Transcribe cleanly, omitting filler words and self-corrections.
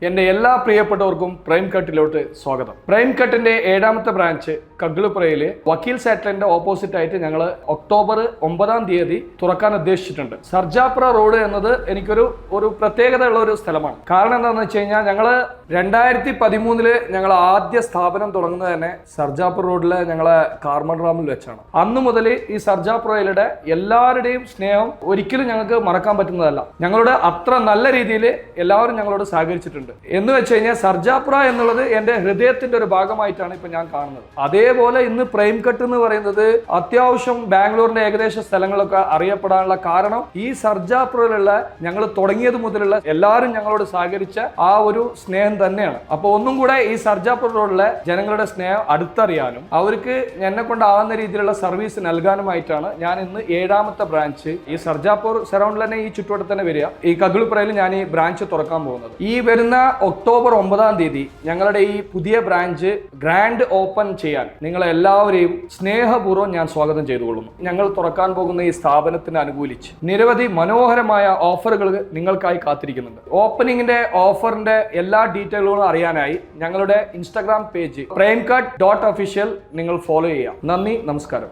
എൻ്റെ എല്ലാ പ്രിയപ്പെട്ടവർക്കും പ്രൈം കട്ടിലോട്ട് സ്വാഗതം. പ്രൈം കട്ടിന്റെ 7ാമത്തെ ബ്രാഞ്ച് കഗ്ലുപുറയില് വക്കീൽ സാറ്റലൈറ്റിന്റെ ഓപ്പോസിറ്റ് ആയിട്ട് ഞങ്ങൾ ഒക്ടോബർ 9-ാം തീയതി തുറക്കാൻ ഉദ്ദേശിച്ചിട്ടുണ്ട്. സർജാപുര റോഡ് എന്നത് എനിക്കൊരു പ്രത്യേകത ഉള്ള ഒരു സ്ഥലമാണ്. കാരണം എന്താണെന്ന് വെച്ച് കഴിഞ്ഞാൽ ഞങ്ങൾ 2013 ഞങ്ങൾ ആദ്യ സ്ഥാപനം തുടങ്ങുന്നത് തന്നെ സർജാപുര റോഡിലെ ഞങ്ങളെ കാർമൽ റാമിൽ വെച്ചാണ്. അന്നു മുതൽ ഈ സർജാപുരയിലെ എല്ലാവരുടെയും സ്നേഹം ഒരിക്കലും ഞങ്ങൾക്ക് മറക്കാൻ പറ്റുന്നതല്ല. ഞങ്ങളുടെ അത്ര നല്ല രീതിയിൽ എല്ലാവരും ഞങ്ങളോട് സഹകരിച്ചിട്ടുണ്ട്. എന്ന് വെച്ച് കഴിഞ്ഞാൽ സർജാപുര എന്നുള്ളത് എന്റെ ഹൃദയത്തിന്റെ ഒരു ഭാഗമായിട്ടാണ് ഇപ്പൊ ഞാൻ കാണുന്നത്. അതേപോലെ ഇന്ന് പ്രൈം കട്ട് എന്ന് പറയുന്നത് അത്യാവശ്യം ബാംഗ്ലൂരിന്റെ ഏകദേശ സ്ഥലങ്ങളൊക്കെ അറിയപ്പെടാനുള്ള കാരണം ഈ സർജാപുരയിലുള്ള ഞങ്ങൾ തുടങ്ങിയത് മുതലുള്ള എല്ലാവരും ഞങ്ങളോട് സഹകരിച്ച ആ ഒരു സ്നേഹം തന്നെയാണ്. അപ്പൊ ഒന്നും കൂടെ ഈ സർജാപുര റോഡിലെ ജനങ്ങളുടെ സ്നേഹം അടുത്തറിയാനും അവർക്ക് എന്നെ കൊണ്ടാവുന്ന രീതിയിലുള്ള സർവീസ് നൽകാനുമായിട്ടാണ് ഞാൻ ഇന്ന് 7ാമത്തെ ബ്രാഞ്ച് ഈ സർജാപുർ സറൗണ്ടിൽ തന്നെ ഈ ചുറ്റുവട്ടത്ത് തന്നെ വരിക ഈ കഗ്ലുപുറയിൽ ഞാൻ ഈ ബ്രാഞ്ച് തുറക്കാൻ പോകുന്നത്. ഈ വരുന്ന ഒക്ടോബർ 9-ാം തീയതി ഞങ്ങളുടെ ഈ പുതിയ ബ്രാഞ്ച് ഗ്രാൻഡ് ഓപ്പൺ ചെയ്യാൻ നിങ്ങളെ എല്ലാവരെയും സ്നേഹപൂർവ്വം ഞാൻ സ്വാഗതം ചെയ്തുകൊള്ളുന്നു. ഞങ്ങൾ തുറക്കാൻ പോകുന്ന ഈ സ്ഥാപനത്തിന് അനുകൂലിച്ച് നിരവധി മനോഹരമായ ഓഫറുകൾ നിങ്ങൾക്കായി കാത്തിരിക്കുന്നുണ്ട്. ഓപ്പണിംഗിന്റെ ഓഫറിന്റെ എല്ലാ ഡീറ്റെയിലുകളും അറിയാനായി ഞങ്ങളുടെ ഇൻസ്റ്റാഗ്രാം പേജ് PrimeCut.official നിങ്ങൾ ഫോളോ ചെയ്യാം. നന്ദി, നമസ്കാരം.